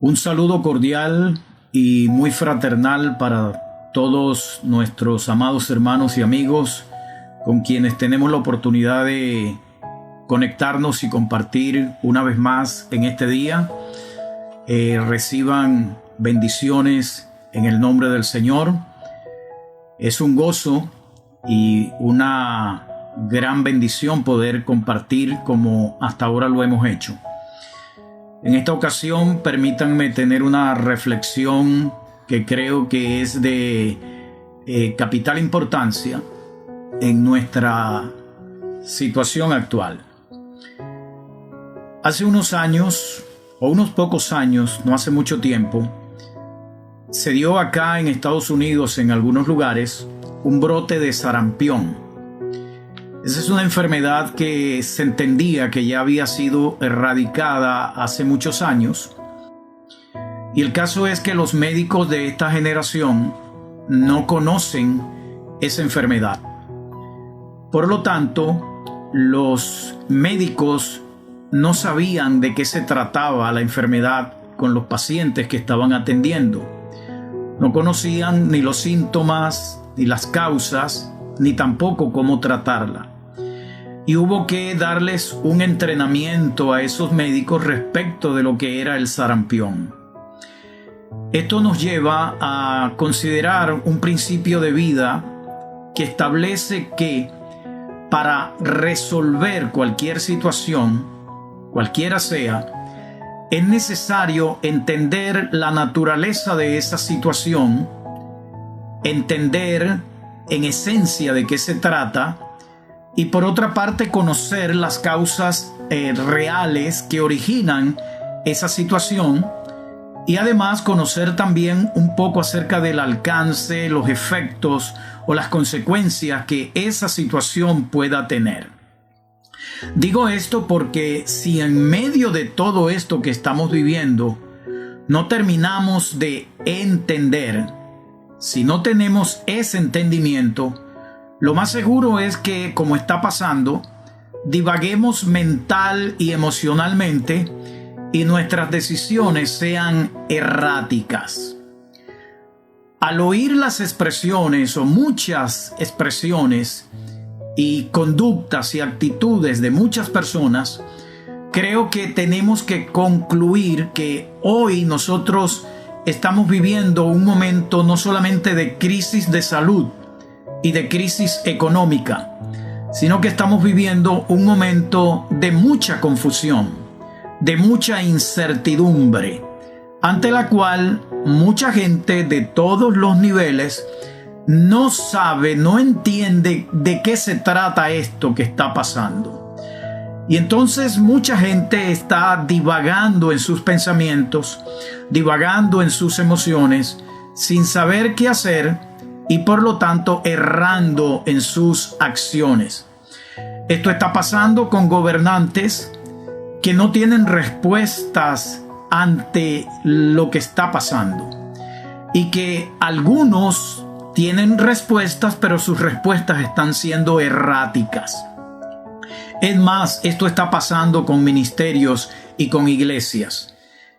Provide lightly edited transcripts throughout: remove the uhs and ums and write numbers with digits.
Un saludo cordial y muy fraternal para todos nuestros amados hermanos y amigos con quienes tenemos la oportunidad de conectarnos y compartir una vez más en este día. Reciban bendiciones en el nombre del Señor. Es un gozo y una gran bendición poder compartir como hasta ahora lo hemos hecho. En esta ocasión, permítanme tener una reflexión que creo que es de capital importancia en nuestra situación actual. Hace unos años, o unos pocos años, no hace mucho tiempo, se dio acá en Estados Unidos, en algunos lugares, un brote de sarampión. Esa es una enfermedad que se entendía que ya había sido erradicada hace muchos años. Y el caso es que los médicos de esta generación no conocen esa enfermedad. Por lo tanto, los médicos no sabían de qué se trataba la enfermedad con los pacientes que estaban atendiendo. No conocían ni los síntomas, ni las causas, ni tampoco cómo tratarla. Y hubo que darles un entrenamiento a esos médicos respecto de lo que era el sarampión. Esto nos lleva a considerar un principio de vida que establece que para resolver cualquier situación, cualquiera sea, es necesario entender la naturaleza de esa situación, entender en esencia de qué se trata, y por otra parte conocer las causas reales que originan esa situación, y además conocer también un poco acerca del alcance, los efectos o las consecuencias que esa situación pueda tener. Digo esto porque si en medio de todo esto que estamos viviendo no terminamos de entender, si no tenemos ese entendimiento, lo más seguro es que, como está pasando, divaguemos mental y emocionalmente y nuestras decisiones sean erráticas. Al oír las expresiones o muchas expresiones y conductas y actitudes de muchas personas, creo que tenemos que concluir que hoy nosotros estamos viviendo un momento no solamente de crisis de salud y de crisis económica, sino que estamos viviendo un momento de mucha confusión, de mucha incertidumbre, ante la cual mucha gente de todos los niveles no sabe, no entiende de qué se trata esto que está pasando. Y entonces mucha gente está divagando en sus pensamientos, divagando en sus emociones, sin saber qué hacer, y por lo tanto errando en sus acciones. Esto está pasando con gobernantes que no tienen respuestas ante lo que está pasando, y que algunos tienen respuestas, pero sus respuestas están siendo erráticas. Es más, esto está pasando con ministerios y con iglesias.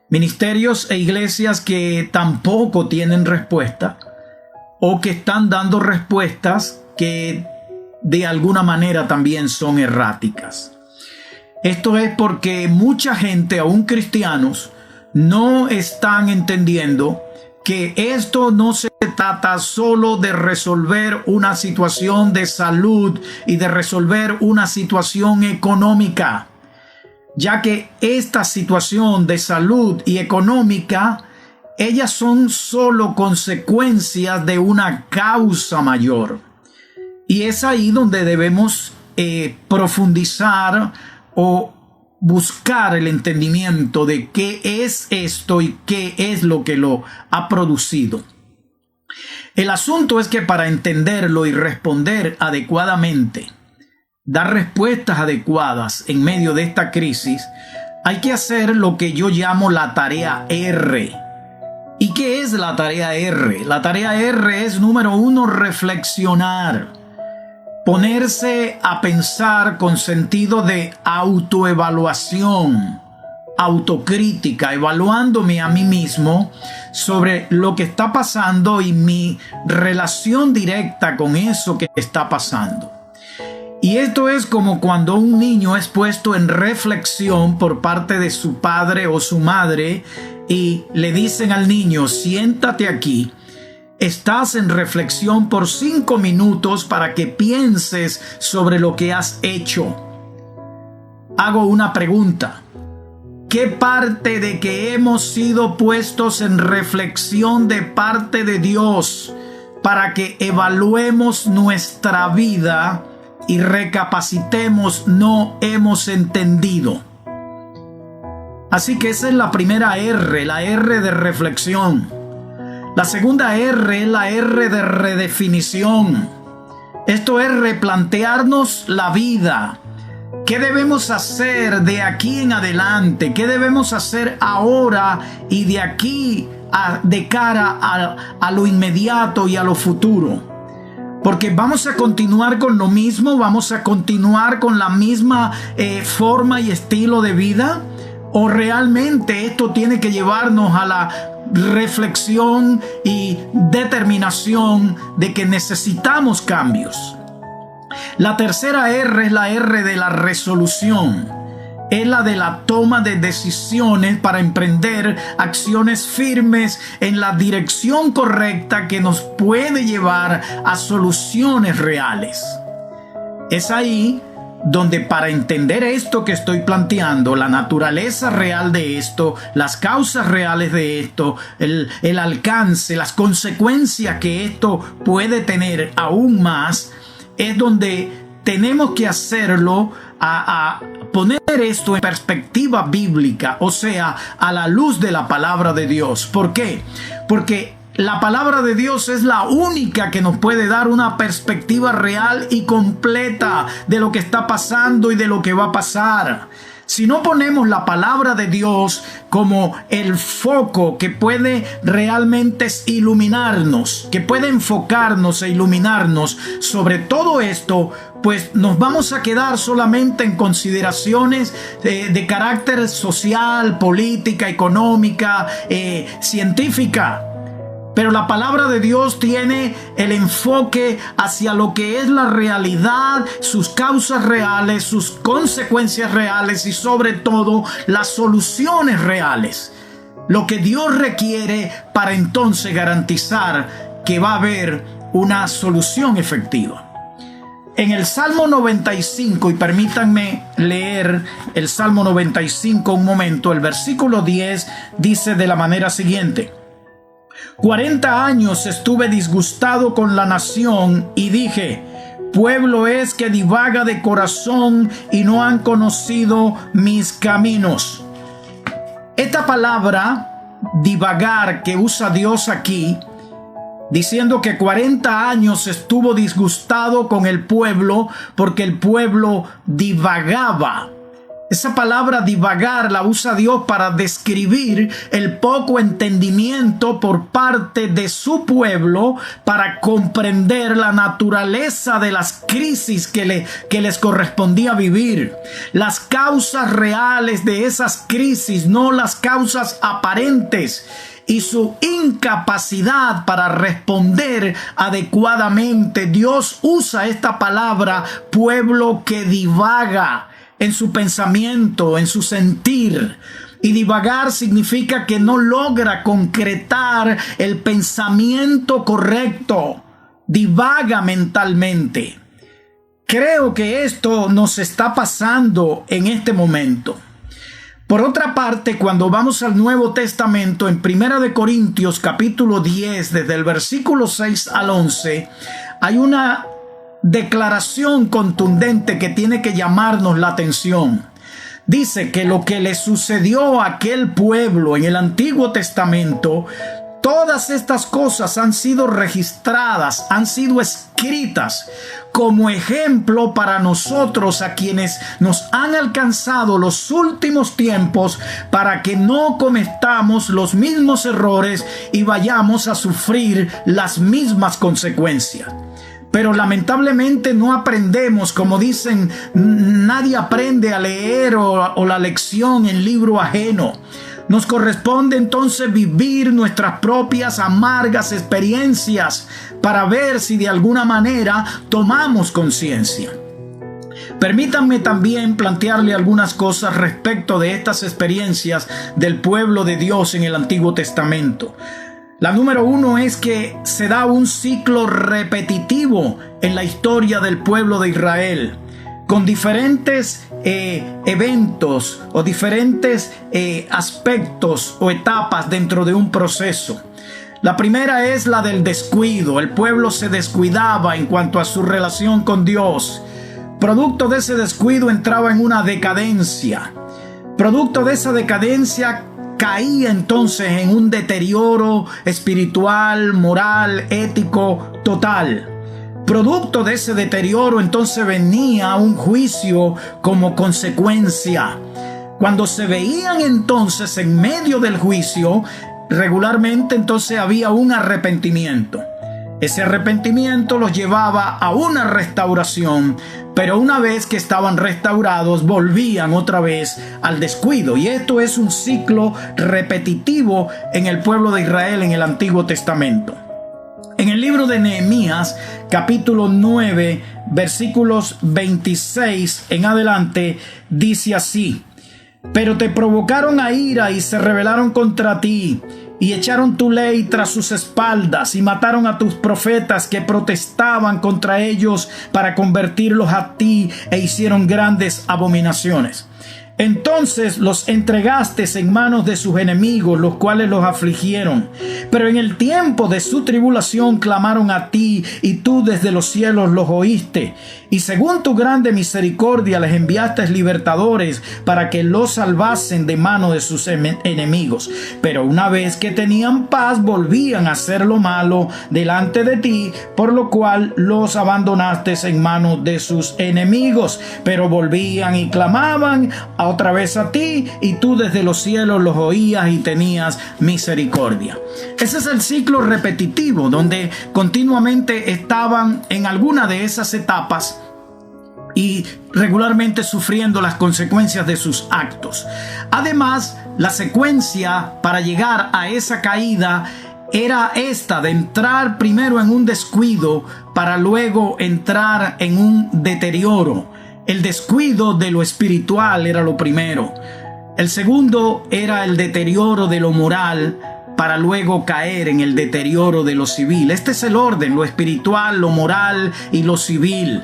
Ministerios e iglesias que tampoco tienen respuesta, o que están dando respuestas que de alguna manera también son erráticas. Esto es porque mucha gente, aún cristianos, no están entendiendo que esto no se trata solo de resolver una situación de salud y de resolver una situación económica, ya que esta situación de salud y económica, ellas son solo consecuencias de una causa mayor. Y es ahí donde debemos profundizar o buscar el entendimiento de qué es esto y qué es lo que lo ha producido. El asunto es que para entenderlo y responder adecuadamente, dar respuestas adecuadas en medio de esta crisis, hay que hacer lo que yo llamo la tarea R. ¿Y qué es la tarea R? La tarea R es, número uno, reflexionar. Ponerse a pensar con sentido de autoevaluación. autocrítica, evaluándome a mí mismo sobre lo que está pasando y mi relación directa con eso que está pasando. Y esto es como cuando un niño es puesto en reflexión por parte de su padre o su madre y le dicen al niño: siéntate aquí, estás en reflexión por 5 minutos para que pienses sobre lo que has hecho. Hago una pregunta: ¿qué parte de que hemos sido puestos en reflexión de parte de Dios para que evaluemos nuestra vida y recapacitemos no hemos entendido? Así que esa es la primera R, la R de reflexión. La segunda R es la R de redefinición. Esto es replantearnos la vida. ¿Qué debemos hacer de aquí en adelante? ¿Qué debemos hacer ahora y de aquí de cara a lo inmediato y a lo futuro? Porque vamos a continuar con lo mismo, vamos a continuar con la misma forma y estilo de vida, o realmente esto tiene que llevarnos a la reflexión y determinación de que necesitamos cambios. La tercera R es la R de la resolución. Es la de la toma de decisiones para emprender acciones firmes en la dirección correcta que nos puede llevar a soluciones reales. Es ahí donde, para entender esto que estoy planteando, la naturaleza real de esto, las causas reales de esto, el alcance, las consecuencias que esto puede tener aún más, es donde tenemos que hacerlo a poner esto en perspectiva bíblica, o sea, a la luz de la palabra de Dios. ¿Por qué? Porque la palabra de Dios es la única que nos puede dar una perspectiva real y completa de lo que está pasando y de lo que va a pasar. Si no ponemos la palabra de Dios como el foco que puede realmente iluminarnos, que puede enfocarnos e iluminarnos sobre todo esto, pues nos vamos a quedar solamente en consideraciones de carácter social, política, económica, científica. Pero la palabra de Dios tiene el enfoque hacia lo que es la realidad, sus causas reales, sus consecuencias reales y sobre todo las soluciones reales. Lo que Dios requiere para entonces garantizar que va a haber una solución efectiva. En el Salmo 95, y permítanme leer el Salmo 95 un momento, el versículo 10 dice de la manera siguiente: 40 años estuve disgustado con la nación y dije: pueblo es que divaga de corazón y no han conocido mis caminos. Esta palabra divagar que usa Dios aquí, diciendo que 40 años estuvo disgustado con el pueblo porque el pueblo divagaba. Esa palabra divagar la usa Dios para describir el poco entendimiento por parte de su pueblo para comprender la naturaleza de las crisis que les correspondía vivir. Las causas reales de esas crisis, no las causas aparentes, y su incapacidad para responder adecuadamente. Dios usa esta palabra, pueblo que divaga, en su pensamiento, en su sentir. Y divagar significa que no logra concretar el pensamiento correcto. Divaga mentalmente. Creo que esto nos está pasando en este momento. Por otra parte, cuando vamos al Nuevo Testamento, en 1 Corintios capítulo 10, desde el versículo 6 al 11, hay una declaración contundente que tiene que llamarnos la atención. Dice que lo que le sucedió a aquel pueblo en el Antiguo Testamento, todas estas cosas han sido registradas, han sido escritas como ejemplo para nosotros, a quienes nos han alcanzado los últimos tiempos, para que no cometamos los mismos errores y vayamos a sufrir las mismas consecuencias. pero lamentablemente no aprendemos, como dicen, nadie aprende a leer o la lección en libro ajeno. Nos corresponde entonces vivir nuestras propias amargas experiencias para ver si de alguna manera tomamos conciencia. Permítanme también plantearle algunas cosas respecto de estas experiencias del pueblo de Dios en el Antiguo Testamento. La número uno es que se da un ciclo repetitivo en la historia del pueblo de Israel, con diferentes eventos o diferentes aspectos o etapas dentro de un proceso. La primera es la del descuido. El pueblo se descuidaba en cuanto a su relación con Dios. Producto de ese descuido entraba en una decadencia. Producto de esa decadencia caía entonces en un deterioro espiritual, moral, ético total. Producto de ese deterioro entonces venía un juicio como consecuencia. Cuando se veían entonces en medio del juicio, regularmente entonces había un arrepentimiento. Ese arrepentimiento los llevaba a una restauración, pero una vez que estaban restaurados volvían otra vez al descuido. Y esto es un ciclo repetitivo en el pueblo de Israel en el Antiguo Testamento. En el libro de Nehemías, capítulo 9, versículos 26 en adelante, dice así: pero te provocaron a ira y se rebelaron contra ti, y echaron tu ley tras sus espaldas, y mataron a tus profetas que protestaban contra ellos para convertirlos a ti, e hicieron grandes abominaciones. Entonces los entregaste en manos de sus enemigos, los cuales los afligieron. Pero en el tiempo de su tribulación clamaron a ti, y tú desde los cielos los oíste. Y según tu grande misericordia les enviaste libertadores para que los salvasen de mano de sus enemigos. Pero una vez que tenían paz, volvían a hacer lo malo delante de ti, por lo cual los abandonaste en manos de sus enemigos. Pero volvían y clamaban otra vez a ti, y tú desde los cielos los oías y tenías misericordia. Ese es el ciclo repetitivo donde continuamente estaban en alguna de esas etapas y regularmente sufriendo las consecuencias de sus actos. Además, la secuencia para llegar a esa caída era esta de entrar primero en un descuido para luego entrar en un deterioro. El descuido de lo espiritual era lo primero. El segundo era el deterioro de lo moral para luego caer en el deterioro de lo civil. Este es el orden: lo espiritual, lo moral y lo civil.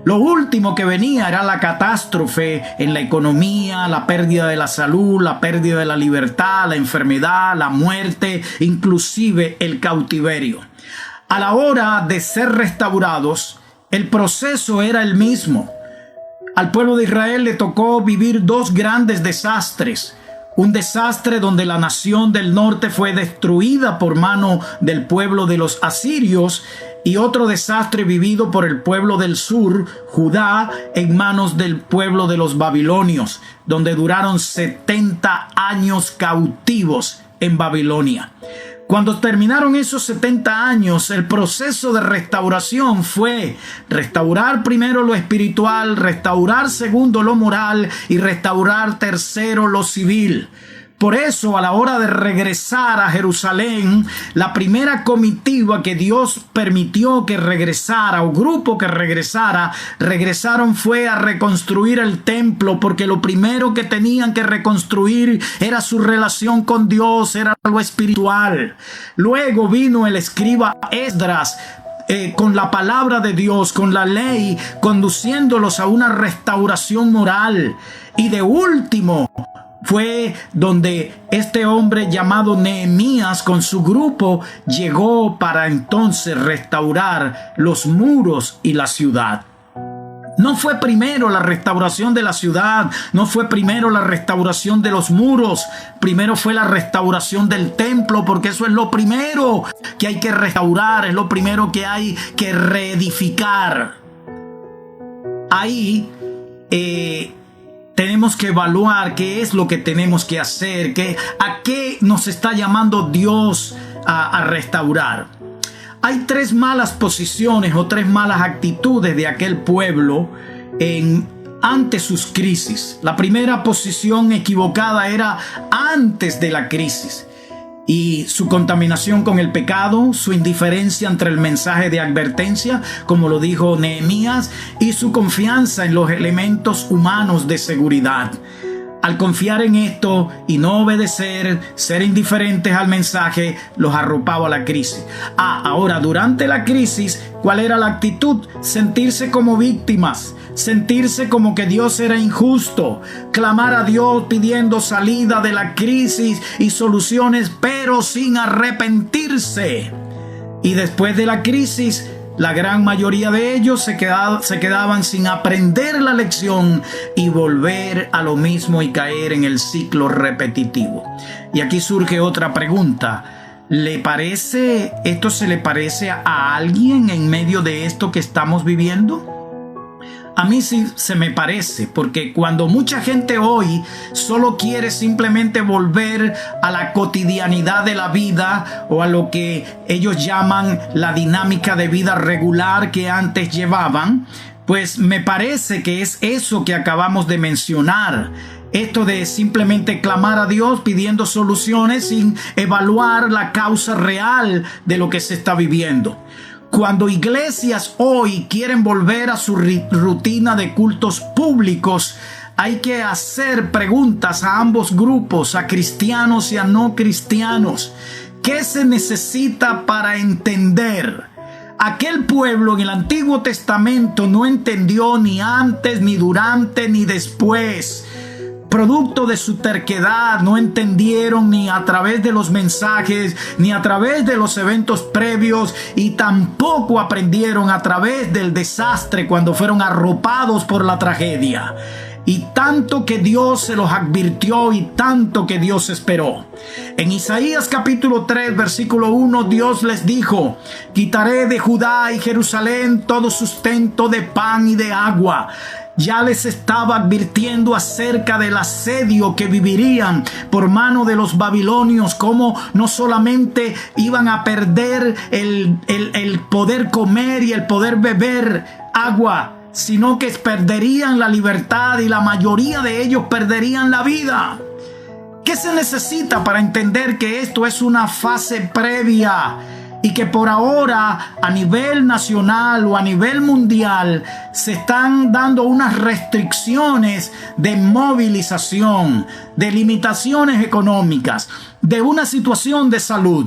Lo último que venía era la catástrofe en la economía, la pérdida de la salud, la pérdida de la libertad, la enfermedad, la muerte, inclusive el cautiverio. A la hora de ser restaurados, el proceso era el mismo. Al pueblo de Israel le tocó vivir dos grandes desastres. Un desastre donde la nación del norte fue destruida por mano del pueblo de los asirios, y otro desastre vivido por el pueblo del sur, Judá, en manos del pueblo de los babilonios, donde duraron 70 años cautivos en Babilonia. Cuando terminaron esos 70 años, el proceso de restauración fue restaurar primero lo espiritual, restaurar segundo lo moral y restaurar tercero lo civil. Por eso, a la hora de regresar a Jerusalén, la primera comitiva que Dios permitió que regresara, o grupo que regresaron fue a reconstruir el templo, porque lo primero que tenían que reconstruir era su relación con Dios, era lo espiritual. Luego vino el escriba Esdras, con la palabra de Dios, con la ley, conduciéndolos a una restauración moral. Y de último, fue donde este hombre llamado Nehemías con su grupo llegó para entonces restaurar los muros y la ciudad. No fue primero la restauración de la ciudad, no fue primero la restauración de los muros, primero fue la restauración del templo, porque eso es lo primero que hay que restaurar, es lo primero que hay que reedificar. Ahí tenemos que evaluar qué es lo que tenemos que hacer, a qué nos está llamando Dios a restaurar. hay tres malas posiciones o tres malas actitudes de aquel pueblo ante sus crisis. La primera posición equivocada era antes de la crisis, y su contaminación con el pecado, su indiferencia ante el mensaje de advertencia, como lo dijo Nehemías, y su confianza en los elementos humanos de seguridad. Al confiar en esto y no obedecer, ser indiferentes al mensaje, los arropaba a la crisis. Ahora, durante la crisis, ¿cuál era la actitud? Sentirse como víctimas, sentirse como que Dios era injusto, clamar a Dios pidiendo salida de la crisis y soluciones, pero sin arrepentirse. Y después de la crisis, la gran mayoría de ellos se quedaban sin aprender la lección y volver a lo mismo y caer en el ciclo repetitivo. Y aquí surge otra pregunta. ¿Esto se le parece a alguien en medio de esto que estamos viviendo? A mí sí se me parece, porque cuando mucha gente hoy solo quiere simplemente volver a la cotidianidad de la vida o a lo que ellos llaman la dinámica de vida regular que antes llevaban, pues me parece que es eso que acabamos de mencionar. Esto de simplemente clamar a Dios pidiendo soluciones sin evaluar la causa real de lo que se está viviendo. Cuando iglesias hoy quieren volver a su rutina de cultos públicos, hay que hacer preguntas a ambos grupos, a cristianos y a no cristianos. ¿Qué se necesita para entender? Aquel pueblo en el Antiguo Testamento no entendió ni antes, ni durante, ni después. Producto de su terquedad, no entendieron ni a través de los mensajes, ni a través de los eventos previos, y tampoco aprendieron a través del desastre cuando fueron arropados por la tragedia. Y tanto que Dios se los advirtió y tanto que Dios esperó. En Isaías capítulo 3 versículo 1, Dios les dijo: quitaré de Judá y Jerusalén todo sustento de pan y de agua. Ya les estaba advirtiendo acerca del asedio que vivirían por mano de los babilonios, cómo no solamente iban a perder el poder comer y el poder beber agua, sino que perderían la libertad y la mayoría de ellos perderían la vida. ¿Qué se necesita para entender que esto es una fase previa? Y que por ahora a nivel nacional o a nivel mundial se están dando unas restricciones de movilización, de limitaciones económicas, de una situación de salud.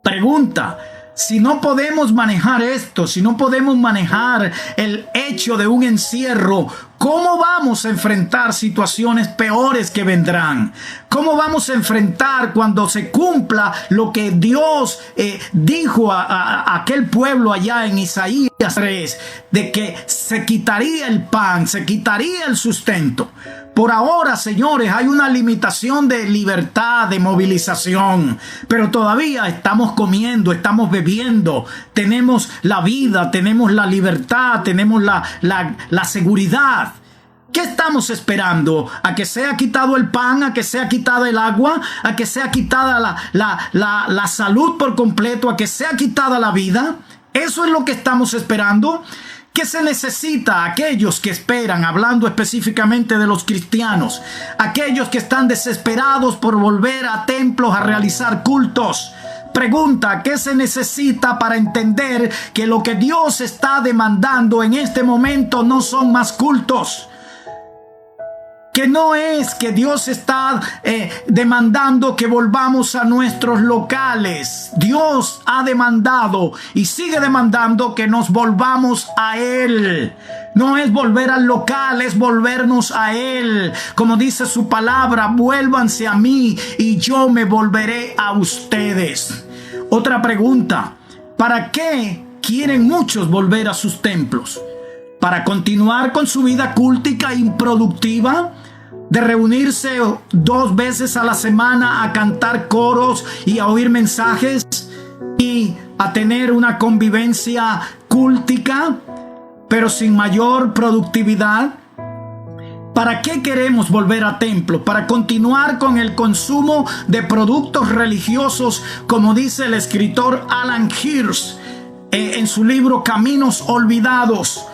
Pregunta: si no podemos manejar esto, si no podemos manejar el hecho de un encierro, ¿cómo vamos a enfrentar situaciones peores que vendrán? ¿Cómo vamos a enfrentar cuando se cumpla lo que Dios dijo a aquel pueblo allá en Isaías 3, de que se quitaría el pan, se quitaría el sustento? Por ahora, señores, hay una limitación de libertad, de movilización, pero todavía estamos comiendo, estamos bebiendo, tenemos la vida, tenemos la libertad, tenemos la seguridad. ¿Qué estamos esperando? ¿A que sea quitado el pan? ¿A que sea quitada el agua? ¿A que sea quitada la salud por completo? ¿A que sea quitada la vida? ¿Eso es lo que estamos esperando? ¿Qué se necesita? Aquellos que esperan, hablando específicamente de los cristianos, aquellos que están desesperados por volver a templos a realizar cultos. Pregunta: ¿qué se necesita para entender que lo que Dios está demandando en este momento no son más cultos? Que no es que Dios está demandando que volvamos a nuestros locales. Dios ha demandado y sigue demandando que nos volvamos a Él. No es volver al local, es volvernos a Él. Como dice su palabra: vuélvanse a mí y yo me volveré a ustedes. Otra pregunta: ¿para qué quieren muchos volver a sus templos? ¿Para continuar con su vida cultica improductiva? De reunirse 2 veces a la semana a cantar coros y a oír mensajes y a tener una convivencia cultica, pero sin mayor productividad. ¿Para qué queremos volver a templos? Para continuar con el consumo de productos religiosos, como dice el escritor Alan Hirsch en su libro Caminos Olvidados,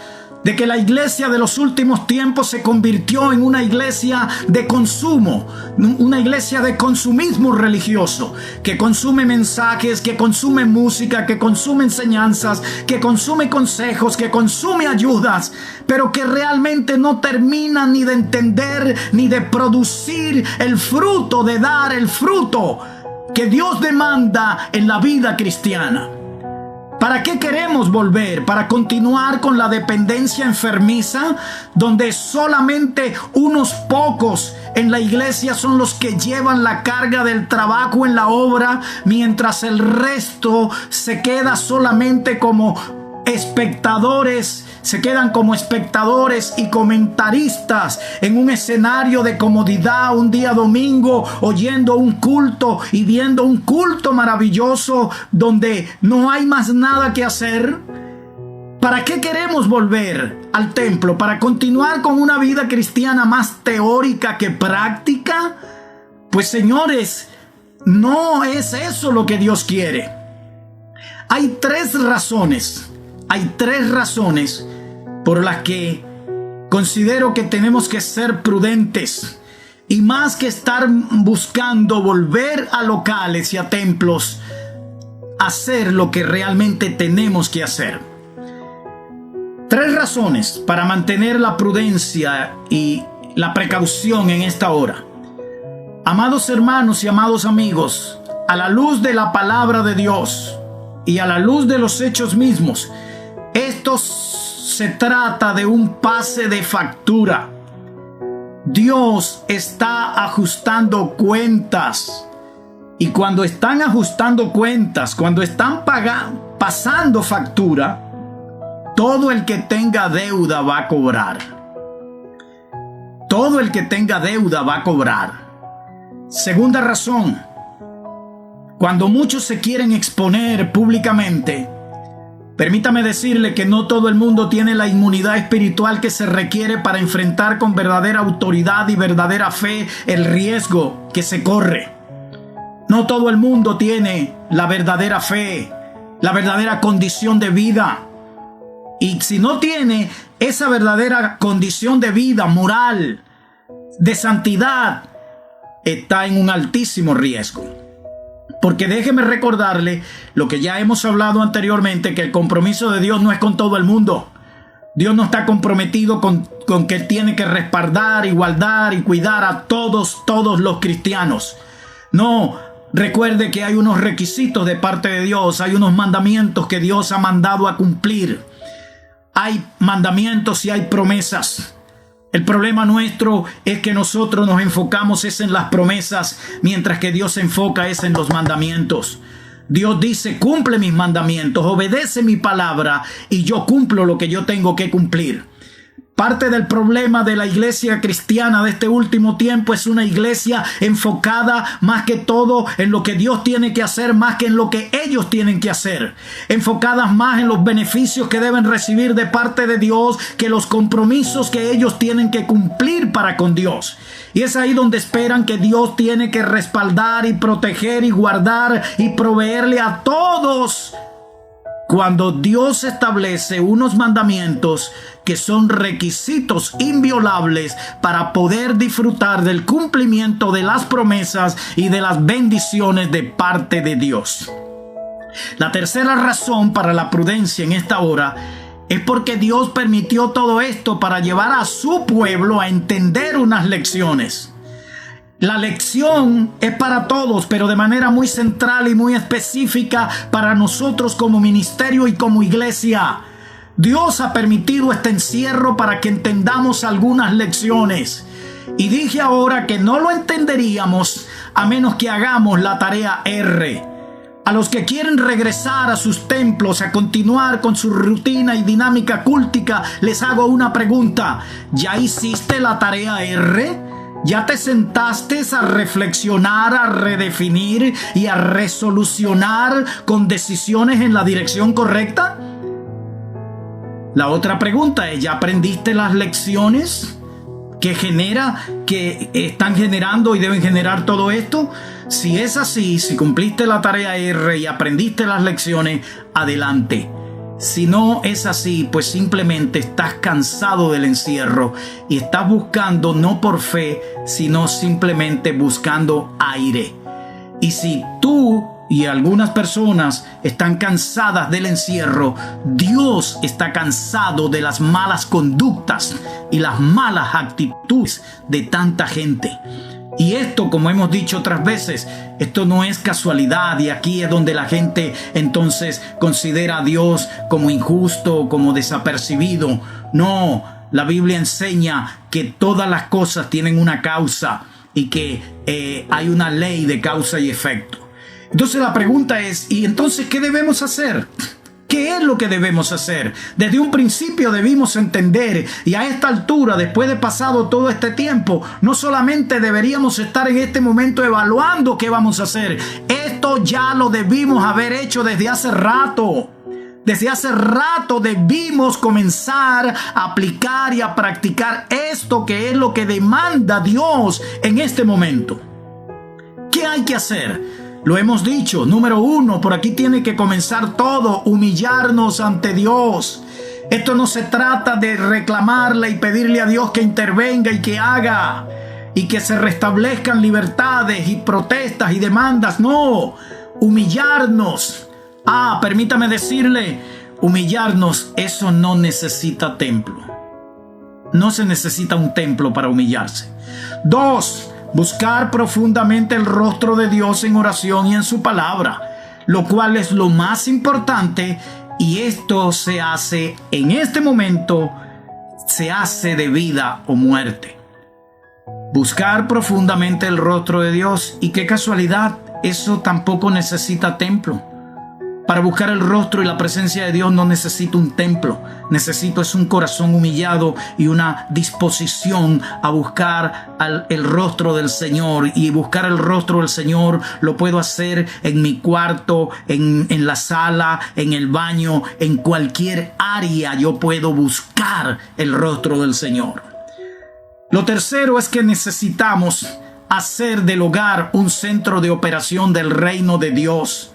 de que la iglesia de los últimos tiempos se convirtió en una iglesia de consumo, una iglesia de consumismo religioso, que consume mensajes, que consume música, que consume enseñanzas, que consume consejos, que consume ayudas, pero que realmente no termina ni de entender ni de producir el fruto, de dar el fruto que Dios demanda en la vida cristiana. ¿Para qué queremos volver? ¿Para continuar con la dependencia enfermiza, donde solamente unos pocos en la iglesia son los que llevan la carga del trabajo en la obra, mientras el resto se queda solamente como espectadores, se quedan como espectadores y comentaristas en un escenario de comodidad un día domingo, oyendo un culto y viendo un culto maravilloso donde no hay más nada que hacer? ¿Para qué queremos volver al templo? ¿Para continuar con una vida cristiana más teórica que práctica? Pues señores, no es eso lo que Dios quiere. Hay tres razones por las que considero que tenemos que ser prudentes, y más que estar buscando volver a locales y a templos, hacer lo que realmente tenemos que hacer. Tres razones para mantener la prudencia y la precaución en esta hora. Amados hermanos y amados amigos, a la luz de la palabra de Dios y a la luz de los hechos mismos, esto se trata de un pase de factura. Dios está ajustando cuentas. Y cuando están ajustando cuentas, cuando están pasando factura, todo el que tenga deuda va a cobrar. Todo el que tenga deuda va a cobrar. Segunda razón, cuando muchos se quieren exponer públicamente, permítame decirle que no todo el mundo tiene la inmunidad espiritual que se requiere para enfrentar con verdadera autoridad y verdadera fe el riesgo que se corre. No todo el mundo tiene la verdadera fe, la verdadera condición de vida. Y si no tiene esa verdadera condición de vida moral, de santidad, está en un altísimo riesgo. Porque déjeme recordarle lo que ya hemos hablado anteriormente, que el compromiso de Dios no es con todo el mundo. Dios no está comprometido con que tiene que respaldar, igualdar y cuidar a todos los cristianos. No, recuerde que hay unos requisitos de parte de Dios, hay unos mandamientos que Dios ha mandado a cumplir. Hay mandamientos y hay promesas. El problema nuestro es que nosotros nos enfocamos en las promesas, mientras que Dios se enfoca en los mandamientos. Dios dice: cumple mis mandamientos, obedece mi palabra y yo cumplo lo que yo tengo que cumplir. Parte del problema de la iglesia cristiana de este último tiempo es una iglesia enfocada más que todo en lo que Dios tiene que hacer, más que en lo que ellos tienen que hacer. Enfocadas más en los beneficios que deben recibir de parte de Dios que los compromisos que ellos tienen que cumplir para con Dios. Y es ahí donde esperan que Dios tiene que respaldar y proteger y guardar y proveerle a todos, cuando Dios establece unos mandamientos que son requisitos inviolables para poder disfrutar del cumplimiento de las promesas y de las bendiciones de parte de Dios. La tercera razón para la prudencia en esta hora es porque Dios permitió todo esto para llevar a su pueblo a entender unas lecciones. La lección es para todos, pero de manera muy central y muy específica para nosotros como ministerio y como iglesia. Dios ha permitido este encierro para que entendamos algunas lecciones. Y dije ahora que no lo entenderíamos a menos que hagamos la tarea R. A los que quieren regresar a sus templos, a continuar con su rutina y dinámica cúltica, les hago una pregunta. ¿Ya hiciste la tarea R? ¿Ya te sentaste a reflexionar, a redefinir y a resolucionar con decisiones en la dirección correcta? La otra pregunta es: ¿ya aprendiste las lecciones que están generando y deben generar todo esto? Si es así, si cumpliste la tarea R y aprendiste las lecciones, adelante. Si no es así, pues simplemente estás cansado del encierro y estás buscando no por fe, sino simplemente buscando aire. Y si tú y algunas personas están cansadas del encierro, Dios está cansado de las malas conductas y las malas actitudes de tanta gente. Y esto, como hemos dicho otras veces, esto no es casualidad, y aquí es donde la gente entonces considera a Dios como injusto, como desapercibido. No, la Biblia enseña que todas las cosas tienen una causa y que hay una ley de causa y efecto. Entonces la pregunta es, ¿y entonces qué debemos hacer? ¿Qué es lo que debemos hacer? Desde un principio debimos entender, y a esta altura, después de pasado todo este tiempo, no solamente deberíamos estar en este momento evaluando qué vamos a hacer. Esto ya lo debimos haber hecho desde hace rato. Desde hace rato debimos comenzar a aplicar y a practicar esto, que es lo que demanda Dios en este momento. ¿Qué hay que hacer? Lo hemos dicho, número 1, por aquí tiene que comenzar todo, humillarnos ante Dios. Esto no se trata de reclamarle y pedirle a Dios que intervenga y que haga y que se restablezcan libertades y protestas y demandas. No, humillarnos. Permítame decirle, humillarnos, eso no necesita templo. No se necesita un templo para humillarse. 2, buscar profundamente el rostro de Dios en oración y en su palabra, lo cual es lo más importante, y esto se hace en este momento, se hace de vida o muerte. Buscar profundamente el rostro de Dios, y qué casualidad, eso tampoco necesita templo. Para buscar el rostro y la presencia de Dios no necesito un templo. Necesito es un corazón humillado y una disposición a buscar el rostro del Señor. Y buscar el rostro del Señor lo puedo hacer en mi cuarto, en la sala, en el baño, en cualquier área yo puedo buscar el rostro del Señor. Lo tercero es que necesitamos hacer del hogar un centro de operación del reino de Dios.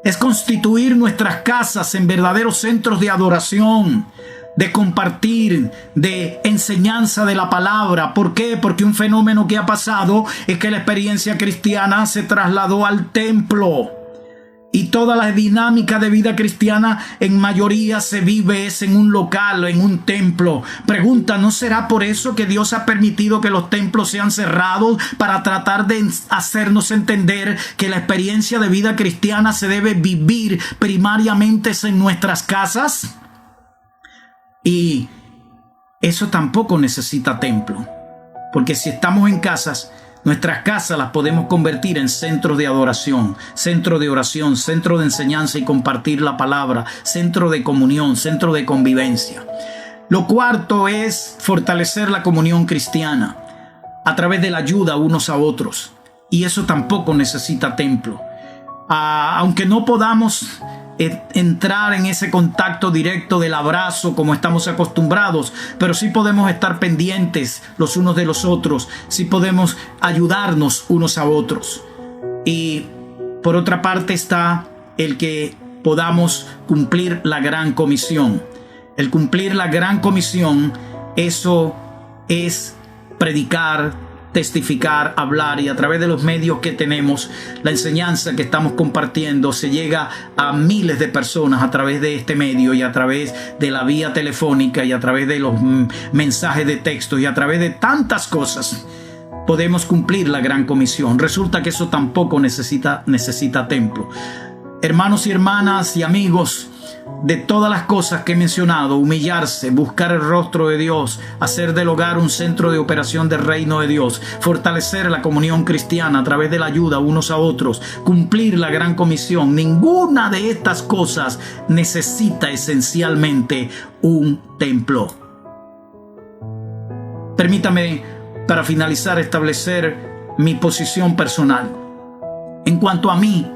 Es constituir nuestras casas en verdaderos centros de adoración, de compartir, de enseñanza de la palabra. ¿Por qué? Porque un fenómeno que ha pasado es que la experiencia cristiana se trasladó al templo. Y toda la dinámica de vida cristiana en mayoría se vive es en un local, en un templo. Pregunta, ¿no será por eso que Dios ha permitido que los templos sean cerrados? Para tratar de hacernos entender que la experiencia de vida cristiana se debe vivir primariamente en nuestras casas. Y eso tampoco necesita templo. Porque si estamos en casas, nuestras casas las podemos convertir en centros de adoración, centro de oración, centro de enseñanza y compartir la palabra, centro de comunión, centro de convivencia. Lo cuarto es fortalecer la comunión cristiana a través de la ayuda unos a otros. Y eso tampoco necesita templo. Aunque no podamos entrar en ese contacto directo del abrazo como estamos acostumbrados, pero sí podemos estar pendientes los unos de los otros, sí podemos ayudarnos unos a otros. Y por otra parte está el que podamos cumplir la gran comisión. El cumplir la gran comisión, eso es predicar, testificar, hablar, y a través de los medios que tenemos, la enseñanza que estamos compartiendo se llega a miles de personas a través de este medio, y a través de la vía telefónica, y a través de los mensajes de texto, y a través de tantas cosas podemos cumplir la gran comisión. Resulta que eso tampoco necesita templo. Hermanos y hermanas y amigos, de todas las cosas que he mencionado, humillarse, buscar el rostro de Dios, hacer del hogar un centro de operación del reino de Dios, fortalecer la comunión cristiana a través de la ayuda unos a otros, cumplir la gran comisión, ninguna de estas cosas necesita esencialmente un templo. Permítame, para finalizar, establecer mi posición personal. En cuanto a mí,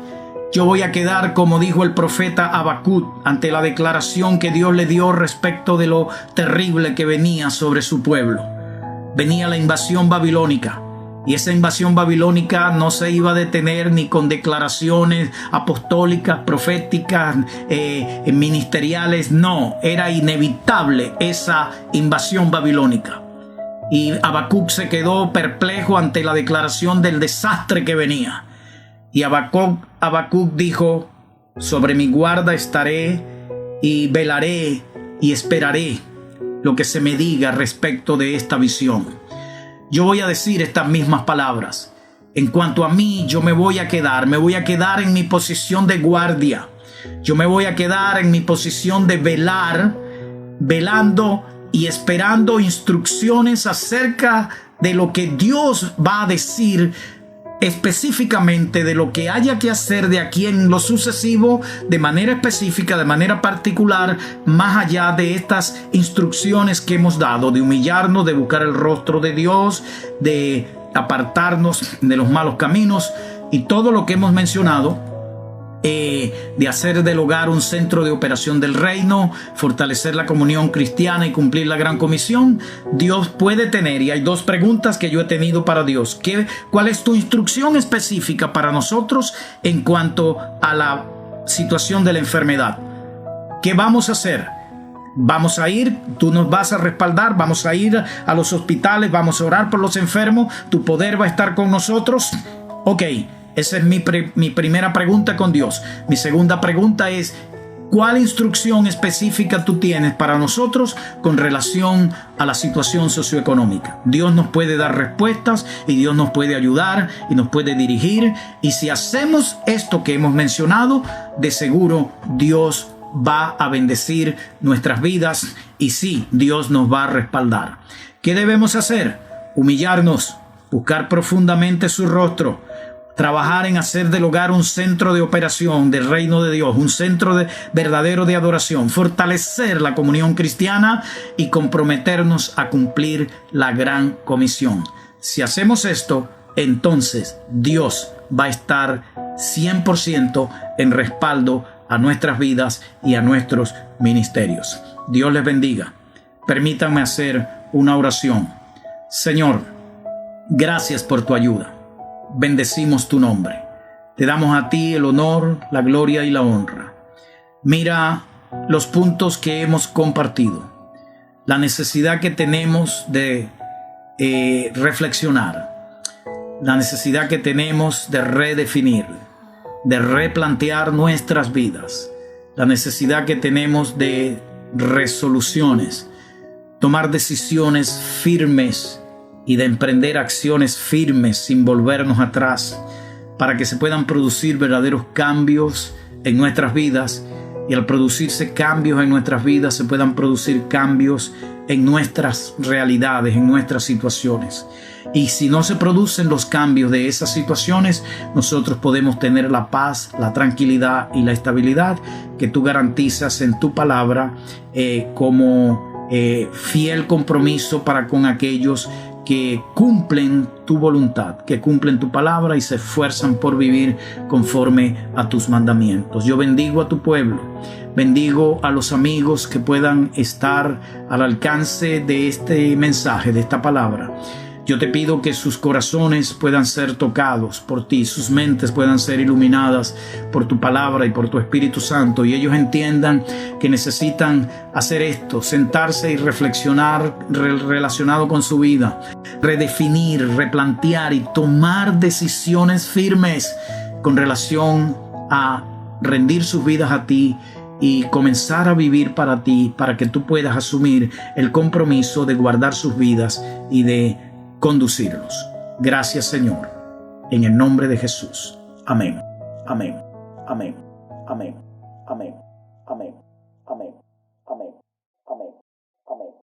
yo voy a quedar, como dijo el profeta Habacuc, ante la declaración que Dios le dio respecto de lo terrible que venía sobre su pueblo. venía la invasión babilónica. Y esa invasión babilónica no se iba a detener ni con declaraciones apostólicas, proféticas, ministeriales. No, era inevitable esa invasión babilónica. Y Habacuc se quedó perplejo ante la declaración del desastre que venía. Y Habacuc dijo: sobre mi guarda estaré y velaré y esperaré lo que se me diga respecto de esta visión. Yo voy a decir estas mismas palabras. En cuanto a mí, yo me voy a quedar en mi posición de guardia. Yo me voy a quedar en mi posición de velar, velando y esperando instrucciones acerca de lo que Dios va a decir específicamente, de lo que haya que hacer de aquí en lo sucesivo, de manera específica, de manera particular, más allá de estas instrucciones que hemos dado, de humillarnos, de buscar el rostro de Dios, de apartarnos de los malos caminos y todo lo que hemos mencionado. De hacer del hogar un centro de operación del reino, fortalecer la comunión cristiana y cumplir la gran comisión. Dios puede tener, y hay dos preguntas que yo he tenido para Dios. ¿Cuál es tu instrucción específica para nosotros en cuanto a la situación de la enfermedad? ¿Qué vamos a hacer? Vamos a ir, tú nos vas a respaldar, vamos a ir a los hospitales, vamos a orar por los enfermos, tu poder va a estar con nosotros. Ok. Esa es mi primera pregunta con Dios. Mi segunda pregunta es: ¿cuál instrucción específica tú tienes para nosotros con relación a la situación socioeconómica? Dios nos puede dar respuestas y Dios nos puede ayudar y nos puede dirigir. Y si hacemos esto que hemos mencionado, de seguro Dios va a bendecir nuestras vidas y sí, Dios nos va a respaldar. ¿Qué debemos hacer? Humillarnos, buscar profundamente su rostro, trabajar en hacer del hogar un centro de operación del reino de Dios, un centro verdadero de adoración, fortalecer la comunión cristiana y comprometernos a cumplir la gran comisión. Si hacemos esto, entonces Dios va a estar 100% en respaldo a nuestras vidas y a nuestros ministerios. Dios les bendiga. Permítanme hacer una oración. Señor, gracias por tu ayuda. Bendecimos tu nombre. Te damos a ti el honor, la gloria y la honra. Mira los puntos que hemos compartido, la necesidad que tenemos de reflexionar, la necesidad que tenemos de redefinir, de replantear nuestras vidas, la necesidad que tenemos de resoluciones, tomar decisiones firmes y de emprender acciones firmes sin volvernos atrás, para que se puedan producir verdaderos cambios en nuestras vidas, y al producirse cambios en nuestras vidas se puedan producir cambios en nuestras realidades, en nuestras situaciones. Y si no se producen los cambios de esas situaciones, nosotros podemos tener la paz, la tranquilidad y la estabilidad que tú garantizas en tu palabra como fiel compromiso para con aquellos que cumplen tu voluntad, que cumplen tu palabra y se esfuerzan por vivir conforme a tus mandamientos. Yo bendigo a tu pueblo, bendigo a los amigos que puedan estar al alcance de este mensaje, de esta palabra. Yo te pido que sus corazones puedan ser tocados por ti, sus mentes puedan ser iluminadas por tu palabra y por tu Espíritu Santo, y ellos entiendan que necesitan hacer esto, sentarse y reflexionar relacionado con su vida, redefinir, replantear y tomar decisiones firmes con relación a rendir sus vidas a ti y comenzar a vivir para ti, para que tú puedas asumir el compromiso de guardar sus vidas y de conducirlos. Gracias, Señor, en el nombre de Jesús. Amén. Amén. Amén. Amén. Amén. Amén. Amén.